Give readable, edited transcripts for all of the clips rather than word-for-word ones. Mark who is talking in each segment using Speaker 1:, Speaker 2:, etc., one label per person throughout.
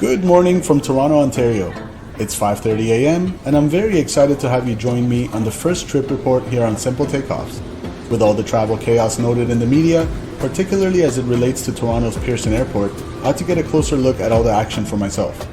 Speaker 1: Good morning from Toronto, Ontario. It's 5:30 a.m. and I'm very excited to have you join me on the first trip report here on Simple Takeoffs. With all the travel chaos noted in the media, particularly as it relates to Toronto's Pearson Airport, I had to get a closer look at all the action for myself.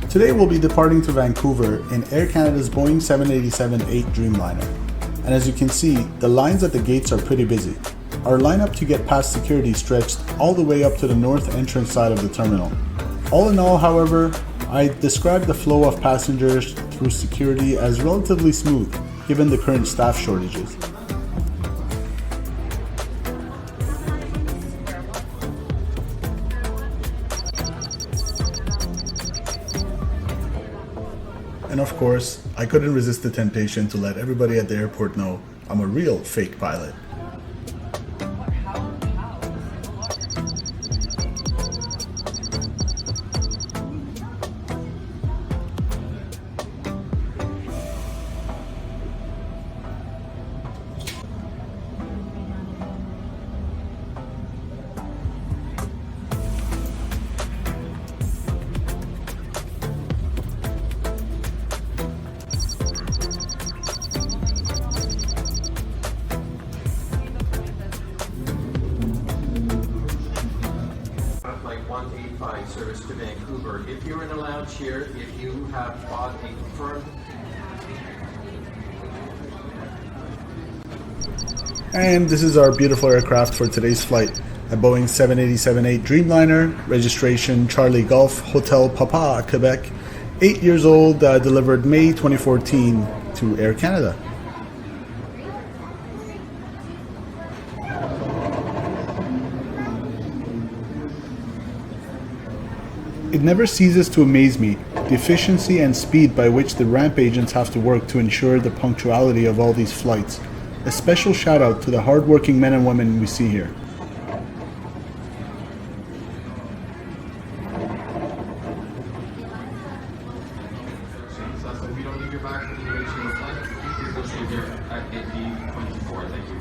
Speaker 1: Today we'll be departing to Vancouver in Air Canada's Boeing 787-8 Dreamliner. And as you can see, the lines at the gates are pretty busy. Our lineup to get past security stretched all the way up to the north entrance side of the terminal. All in all, however, I describe the flow of passengers through security as relatively smooth, given the current staff shortages. And of course, I couldn't resist the temptation to let everybody at the airport know I'm a real fake pilot.
Speaker 2: Flight 185 service to Vancouver. If you're in a lounge here, if you have bought a confirmed...
Speaker 1: And this is our beautiful aircraft for today's flight, a Boeing 787-8 Dreamliner, registration Charlie Golf Hotel Papa, Quebec, 8 years old, delivered May 2014 to Air Canada. It never ceases to amaze me, the efficiency and speed by which the ramp agents have to work to ensure the punctuality of all these flights. A special shout out to the hardworking men and women we see here.
Speaker 2: So if you don't need your back for the duration of the flight, please go stay here at gate 24. Thank you.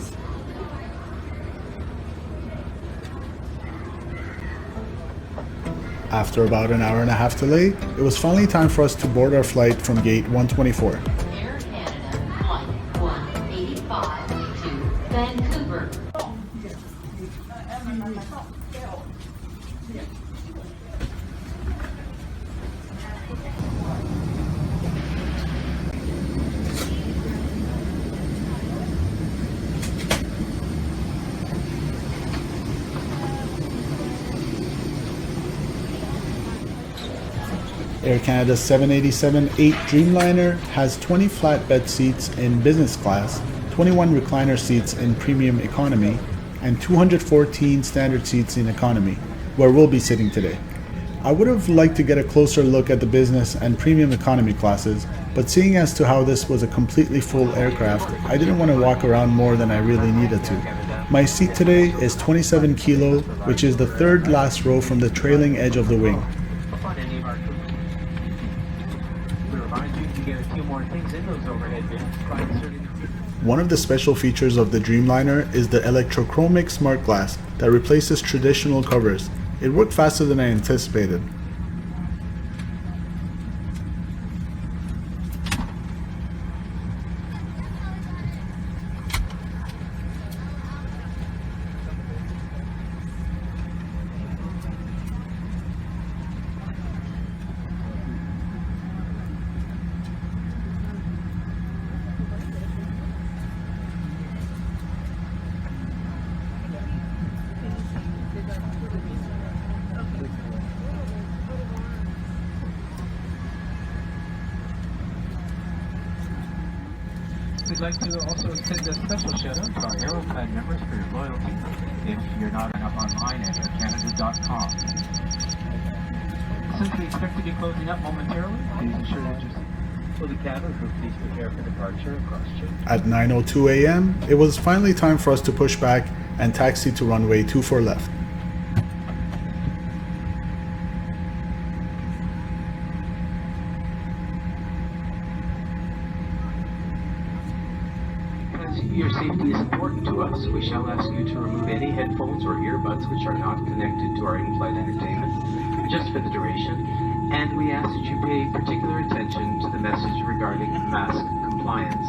Speaker 1: After about an hour and a half delay, it was finally time for us to board our flight from gate 124.
Speaker 3: Air Canada Flight 185 to Vancouver.
Speaker 1: Air Canada's 787-8 Dreamliner has 20 flatbed seats in business class, 21 recliner seats in premium economy, and 214 standard seats in economy, where we'll be sitting today. I would have liked to get a closer look at the business and premium economy classes, but seeing as to how this was a completely full aircraft, I didn't want to walk around more than I really needed to. My seat today is 27 kilo, which is the third last row from the trailing edge of the wing. One of the special features of the Dreamliner is the electrochromic smart glass that replaces traditional covers. It worked faster than I anticipated.
Speaker 4: We'd like to also extend a special shout out to our Aeroplan members for your loyalty. If you're not up online at aircanada.com. Since we expect to be closing up momentarily, please ensure that your for the cabin crew, please prepare for departure across Chip.
Speaker 1: At 9:02 a.m., it was finally time for us to push back and taxi to runway 24 left.
Speaker 5: your safety is important to us, we shall ask you to remove any headphones or earbuds which are not connected to our in-flight entertainment, just for the duration, and we ask that you pay particular attention to the message regarding mask compliance.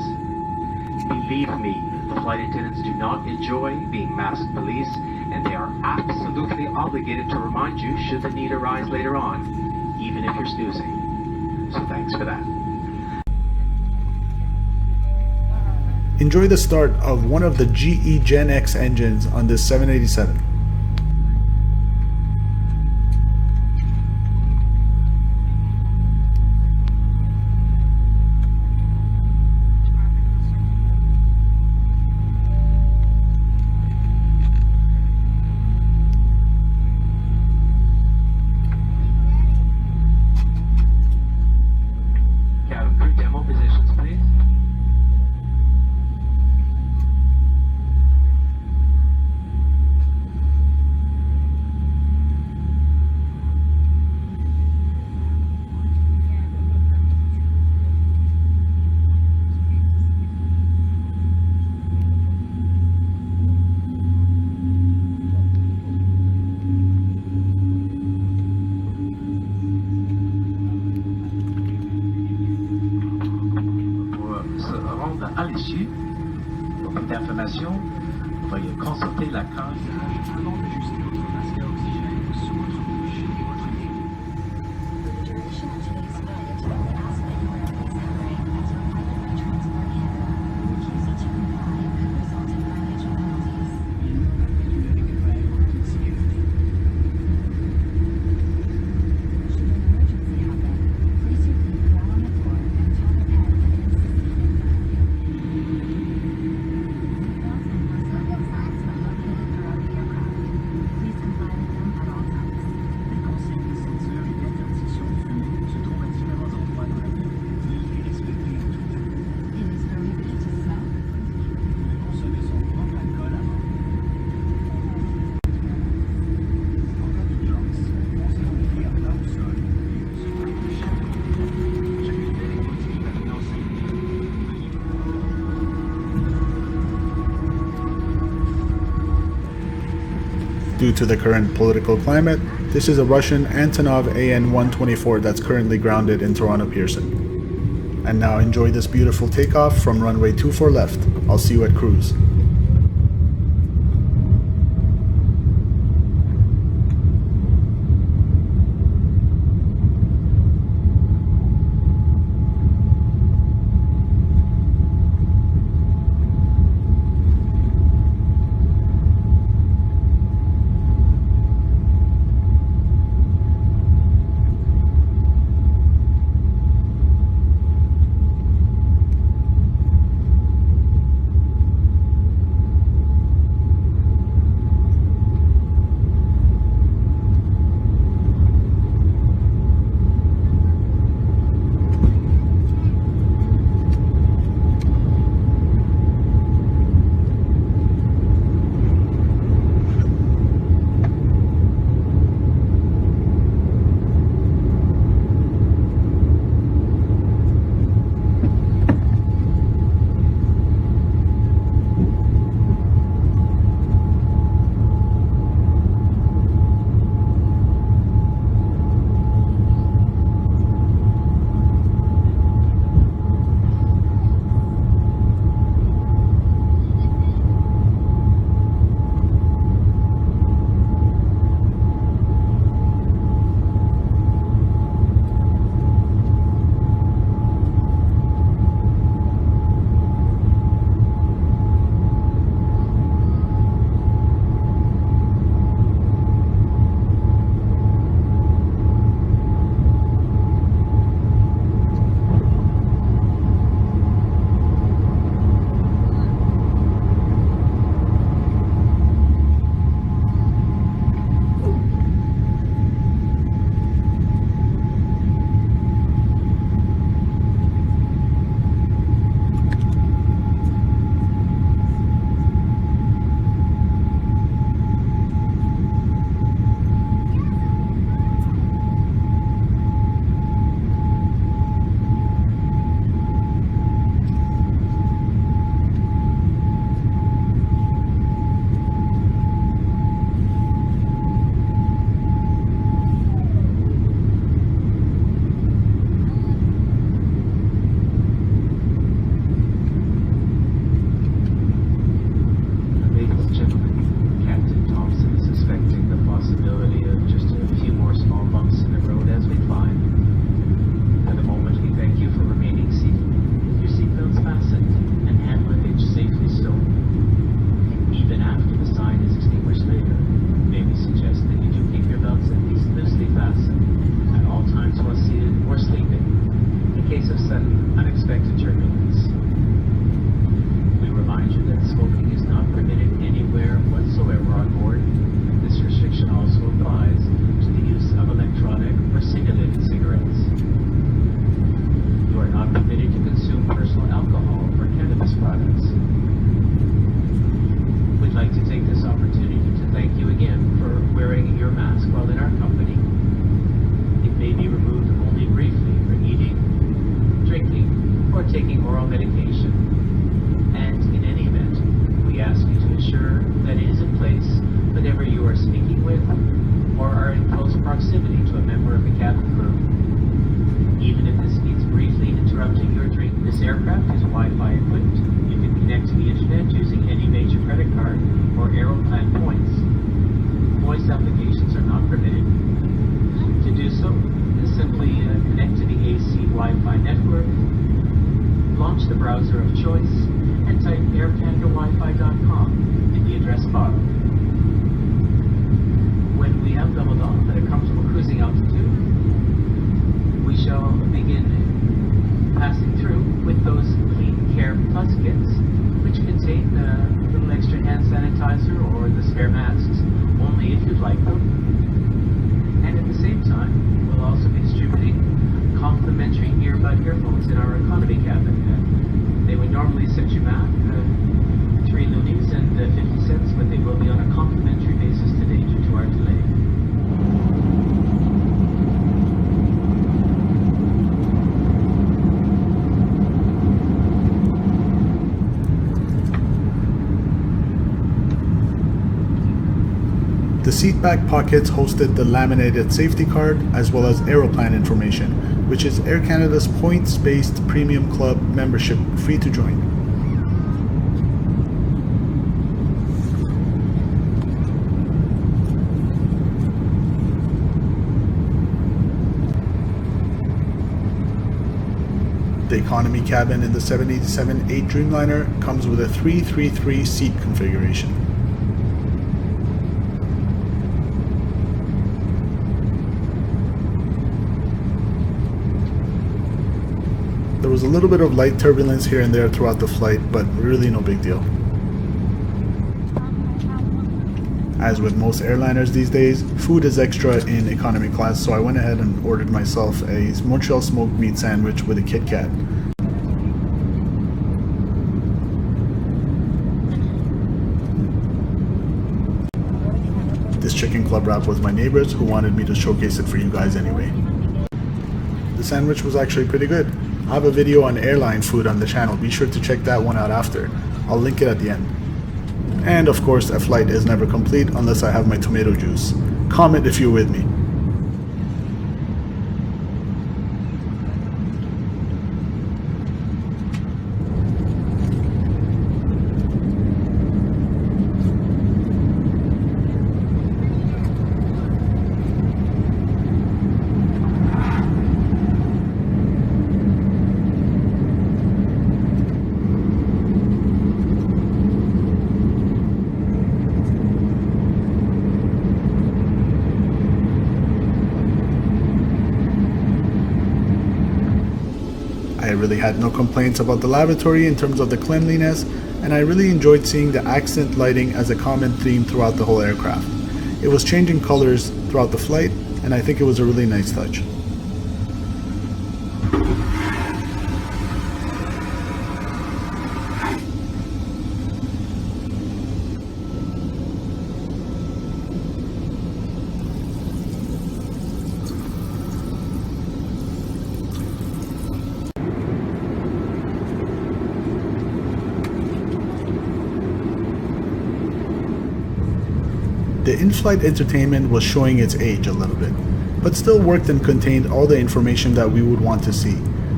Speaker 5: Believe me, the flight attendants do not enjoy being masked police, and they are absolutely obligated to remind you should the need arise later on, even if you're snoozing. So thanks for that.
Speaker 1: Enjoy the start of one of the GE Gen X engines on this 787.
Speaker 5: Cabin crew demo positions, please.
Speaker 4: À l'issue, pour plus d'informations, veuillez consulter la case avant d'ajuster votre masque à oxygène sous votre bouche et votre nez.
Speaker 6: For the duration of today's flight, we ask that you wear a face covering as your pilot may transport Canada. Refusal to comply could result in financial penalties. Should an emergency happen, place your feet flat on the floor and tap a pad against the seat in front of you. Seatbelts and mask signs are located throughout the aircraft. Please comply with them at all times.
Speaker 7: Les consignes de ceinture et d'interdiction de fumer se trouvent à différents endroits dans l'avion. Veuillez les respecter en tout temps.
Speaker 6: It is prohibited to smoke.
Speaker 7: Vous pouvez consommer son propre alcool à bord. En cas d'urgence, conservez les pieds à plat au sol et au-dessus du chef. Chacune des motifs à la sécurité.
Speaker 1: Due to the current political climate, this is a Russian Antonov AN-124 that's currently grounded in Toronto Pearson. And now enjoy this beautiful takeoff from runway 24 left. I'll see you at cruise.
Speaker 4: choice and type aircanadawifi.com in the address bar. When we have leveled off at a comfortable cruising altitude, we shall begin passing through with those Clean Care Plus kits, which contain a little extra hand sanitizer or the spare masks, only if you'd like them. And at the same time, we'll also be distributing complimentary earbud earphones in our economy cabin. They would normally set you back 3 loonies and 50 cents, but they will be on a complimentary basis today due to our delay.
Speaker 1: The seatback pockets hosted the laminated safety card as well as Aeroplan information, which is Air Canada's points-based premium club membership, free to join. The economy cabin in the 787-8 Dreamliner comes with a 333 seat configuration. There was a little bit of light turbulence here and there throughout the flight, but really no big deal. As with most airliners these days, food is extra in economy class, so I went ahead and ordered myself a Montreal smoked meat sandwich with a Kit Kat. This chicken club wrap was my neighbor's, who wanted me to showcase it for you guys anyway. The sandwich was actually pretty good. I have a video on airline food on the channel, be sure to check that one out after. I'll link it at the end. And of course, a flight is never complete unless I have my tomato juice. Comment if you're with me. I really had no complaints about the lavatory in terms of the cleanliness, and I really enjoyed seeing the accent lighting as a common theme throughout the whole aircraft. It was changing colors throughout the flight, and I think it was a really nice touch. The in-flight entertainment was showing its age a little bit, but still worked and contained all the information that we would want to see.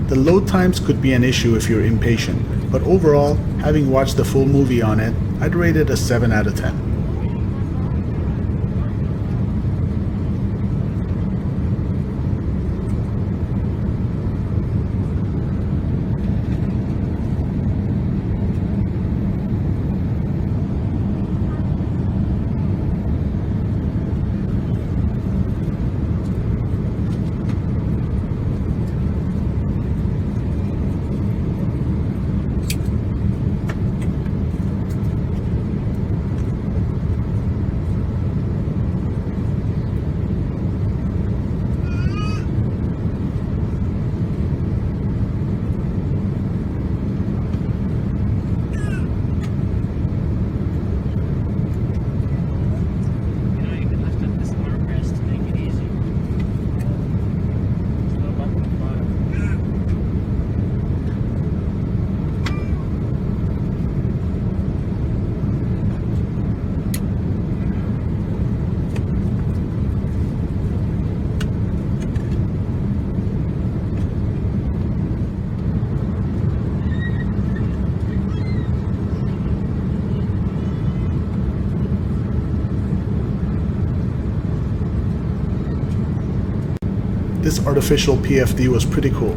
Speaker 1: The load times could be an issue if you're impatient, but overall, having watched the full movie on it, I'd rate it a 7 out of 10. This artificial PFD was pretty cool.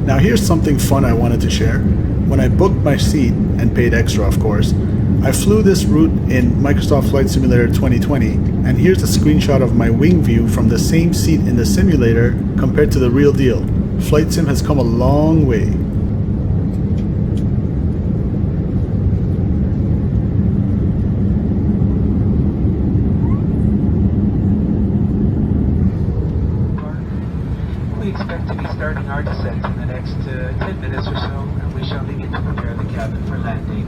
Speaker 1: Now here's something fun I wanted to share. When I booked my seat, and paid extra of course, I flew this route in Microsoft Flight Simulator 2020, and here's a screenshot of my wing view from the same seat in the simulator compared to the real deal. Flight Sim has come a long way.
Speaker 4: We expect to be starting our descent in the next 10 minutes or so, and we shall begin to prepare the cabin for landing.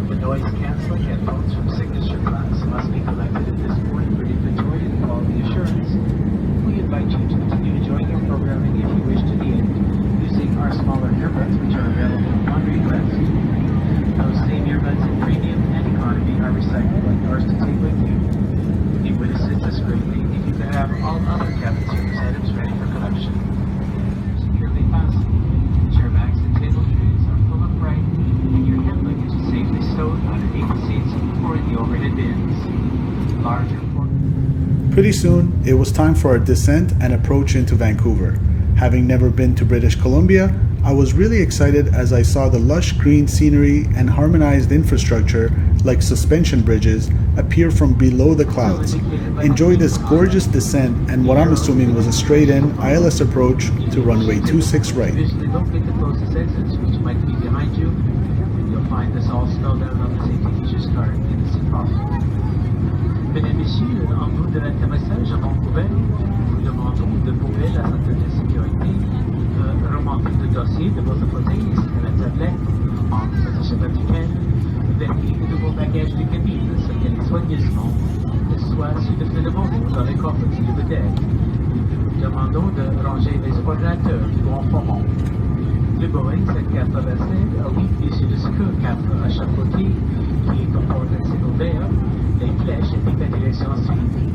Speaker 4: The noise-canceling headphones from Signature class must be collected at this point for inventory and quality assurance. We invite you to continue enjoying our programming if you wish to the end, using our smaller earbuds which are available on request. Those same earbuds in premium and economy are recycled like ours to take with you. It would assist us greatly if you could have all other cabin service items ready for collection. Securely fastened, chair backs and table trays are full upright, and your hand luggage is safely stowed underneath the seats or in the overhead bins. Larger
Speaker 1: Pretty soon, it was time for our descent and approach into Vancouver. Having never been to British Columbia, I was really excited as I saw the lush green scenery and harmonized infrastructure like suspension bridges appear from below the clouds. Enjoy this gorgeous descent and what I'm assuming was a straight-in ILS approach to runway 26 right.
Speaker 4: Visually locate the closest exits, which might be behind you, and you'll find this all spelled out on the safety features card in the seat pocket. Mesdames et messieurs, en route de l'atterrissage à Vancouver, nous demandons de couvrir la ceinture de sécurité, de remonter le dossier de votre côté ainsi que la tablette en position verticale, vérifier que tous vos bagages de cabine se tiennent soigneusement, que ce soit sur le feu de bonbon dans les coffres de vedette. Nous demandons de ranger les ordinateurs du grand format. Le Boeing 787 a 8 issues de secours 4 à chaque côté qui comportent un secondaire, les flèches indiquent la direction suivie.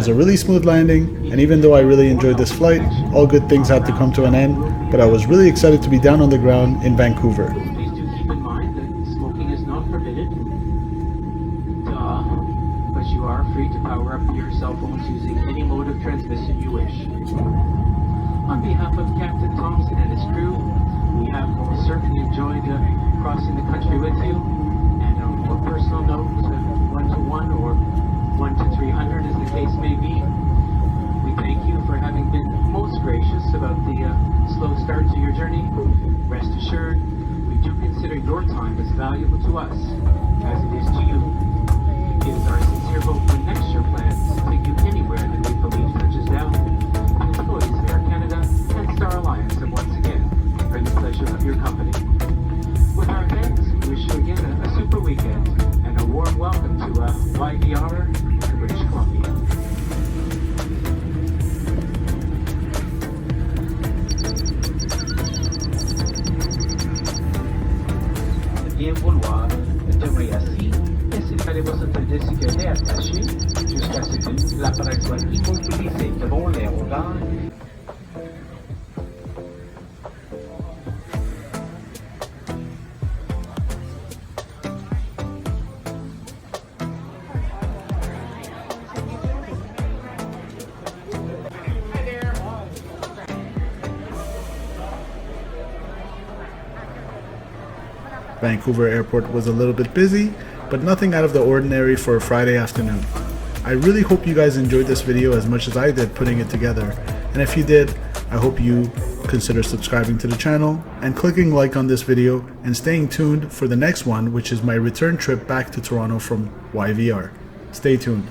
Speaker 1: was a really smooth landing, and even though I really enjoyed this flight, all good things had to come to an end, but I was really excited to be down on the ground in Vancouver.
Speaker 4: Please do keep in mind that smoking is not permitted. But you are free to power up your cell phones using any mode of transmission you wish. On behalf of Captain Thompson and his crew, we have most certainly enjoyed crossing the country with you. And on a more personal note, 1-to-1 or 1-to-300 as the case may be, we thank you for having been most gracious about the slow start to your journey. Rest assured, we do consider your time as valuable to us as it is to you. It is our sincere hope when next year plans take you anywhere that we believe touches down. The employees of Air Canada and Star Alliance have once again bring the pleasure of your company. With our thanks, we wish you again a super weekend and a warm welcome to YVR to British Columbia. Bien vouloir demeurer assis et séparer vos autorités de sécurité attachées jusqu'à ce que l'appareil soit immobilisé devant l'aérogare.
Speaker 1: Vancouver airport was a little bit busy, but nothing out of the ordinary for a Friday afternoon. I really hope you guys enjoyed this video as much as I did putting it together, and if you did, I hope you consider subscribing to the channel and clicking like on this video and staying tuned for the next one, which is my return trip back to Toronto from YVR. Stay tuned.